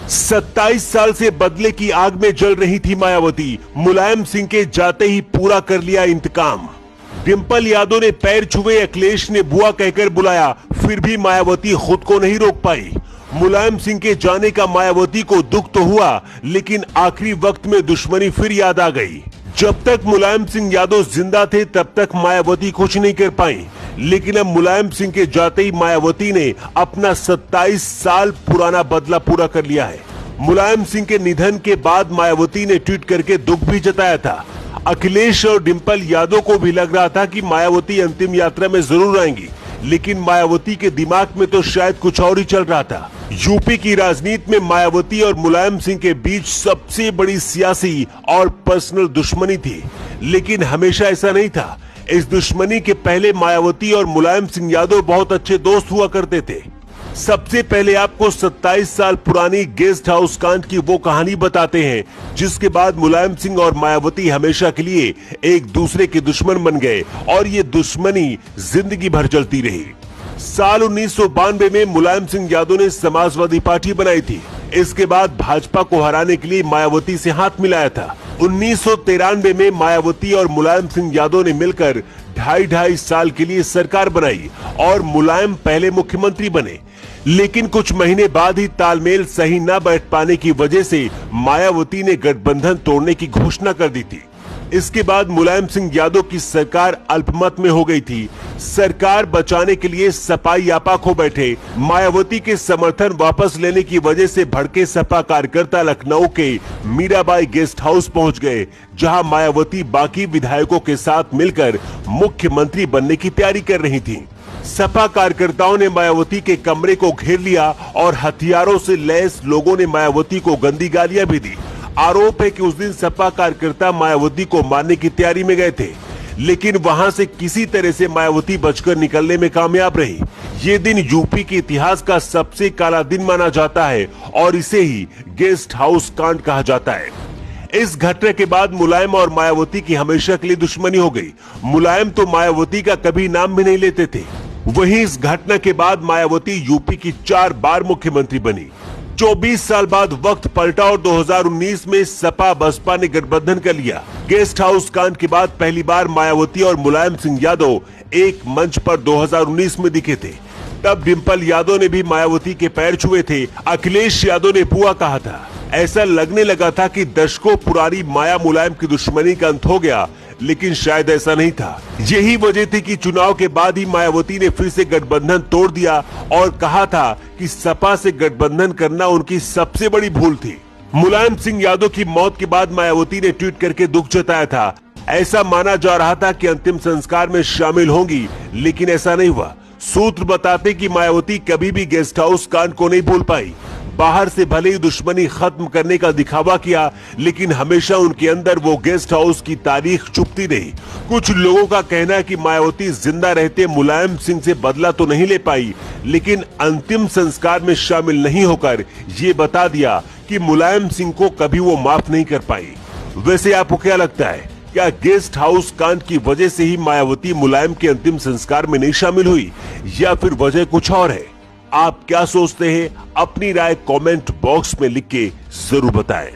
27 साल से बदले की आग में जल रही थी मायावती, मुलायम सिंह के जाते ही पूरा कर लिया इंतकाम। डिंपल यादव ने पैर छुए, अखिलेश ने बुआ कहकर बुलाया, फिर भी मायावती खुद को नहीं रोक पाई। मुलायम सिंह के जाने का मायावती को दुख तो हुआ, लेकिन आखिरी वक्त में दुश्मनी फिर याद आ गई। जब तक मुलायम सिंह यादव जिंदा थे तब तक मायावती कुछ नहीं कर पाई, लेकिन अब मुलायम सिंह के जाते ही मायावती ने अपना 27 साल पुराना बदला पूरा कर लिया है। मुलायम सिंह के निधन के बाद मायावती ने ट्वीट करके दुख भी जताया था। अखिलेश और डिंपल यादव को भी लग रहा था कि मायावती अंतिम यात्रा में जरूर आएंगी, लेकिन मायावती के दिमाग में तो शायद कुछ और ही चल रहा था। यूपी की राजनीति में मायावती और मुलायम सिंह के बीच सबसे बड़ी सियासी और पर्सनल दुश्मनी थी, लेकिन हमेशा ऐसा नहीं था। इस दुश्मनी के पहले मायावती और मुलायम सिंह यादव बहुत अच्छे दोस्त हुआ करते थे। सबसे पहले आपको 27 साल पुरानी गेस्ट हाउस कांड की वो कहानी बताते हैं, जिसके बाद मुलायम सिंह और मायावती हमेशा के लिए एक दूसरे के दुश्मन बन गए और ये दुश्मनी जिंदगी भर चलती रही। साल 1992 में मुलायम सिंह यादव ने समाजवादी पार्टी बनाई थी। इसके बाद भाजपा को हराने के लिए मायावती से हाथ मिलाया था। 1993 में मायावती और मुलायम सिंह यादव ने मिलकर ढाई साल के लिए सरकार बनाई और मुलायम पहले मुख्यमंत्री बने, लेकिन कुछ महीने बाद ही तालमेल सही न बैठ पाने की वजह से मायावती ने गठबंधन तोड़ने की घोषणा कर दी थी। इसके बाद मुलायम सिंह यादव की सरकार अल्पमत में हो गई थी। सरकार बचाने के लिए सपा यापा खो बैठे। मायावती के समर्थन वापस लेने की वजह से भड़के सपा कार्यकर्ता लखनऊ के मीराबाई गेस्ट हाउस पहुंच गए, जहां मायावती बाकी विधायकों के साथ मिलकर मुख्यमंत्री बनने की तैयारी कर रही थी। सपा कार्यकर्ताओं ने मायावती के कमरे को घेर लिया और हथियारों से लैस लोगों ने मायावती को गंदी गालियां भी दी। आरोप है कि उस दिन सपा कार्यकर्ता मायावती को मारने की तैयारी में गए थे, लेकिन वहां से किसी तरह से मायावती बचकर निकलने में कामयाब रही। ये दिन यूपी के इतिहास का सबसे काला दिन माना जाता है और इसे ही गेस्ट हाउस कांड कहा जाता है। इस घटना के बाद मुलायम और मायावती की हमेशा के लिए दुश्मनी हो गई। मुलायम तो मायावती का कभी नाम भी नहीं लेते थे। वहीं इस घटना के बाद मायावती यूपी की 4 बार मुख्यमंत्री बनी। 24 साल बाद वक्त पलटा और 2019 में सपा बसपा ने गठबंधन कर लिया। गेस्ट हाउस कांड के बाद पहली बार मायावती और मुलायम सिंह यादव एक मंच पर 2019 में दिखे थे। तब डिंपल यादव ने भी मायावती के पैर छुए थे। अखिलेश यादव ने बुआ कहा था। ऐसा लगने लगा था कि दशकों पुरानी माया मुलायम की दुश्मनी का अंत हो गया, लेकिन शायद ऐसा नहीं था। यही वजह थी कि चुनाव के बाद ही मायावती ने फिर से गठबंधन तोड़ दिया और कहा था कि सपा से गठबंधन करना उनकी सबसे बड़ी भूल थी। मुलायम सिंह यादव की मौत के बाद मायावती ने ट्वीट करके दुख जताया था। ऐसा माना जा रहा था कि अंतिम संस्कार में शामिल होंगी, लेकिन ऐसा नहीं हुआ। सूत्र बताते कि मायावती कभी भी गेस्ट हाउस कांड को नहीं भूल पाई। बाहर से भले ही दुश्मनी खत्म करने का दिखावा किया, लेकिन हमेशा उनके अंदर वो गेस्ट हाउस की तारीख चुपती रही। कुछ लोगों का कहना है कि मायावती जिंदा रहते मुलायम सिंह से बदला तो नहीं ले पाई, लेकिन अंतिम संस्कार में शामिल नहीं होकर ये बता दिया कि मुलायम सिंह को कभी वो माफ नहीं कर पाई। वैसे आपको क्या लगता है, क्या गेस्ट हाउस कांड की वजह से ही मायावती मुलायम के अंतिम संस्कार में नहीं शामिल हुई, या फिर वजह कुछ और है? आप क्या सोचते हैं? अपनी राय कमेंट बॉक्स में लिख के जरूर बताएं।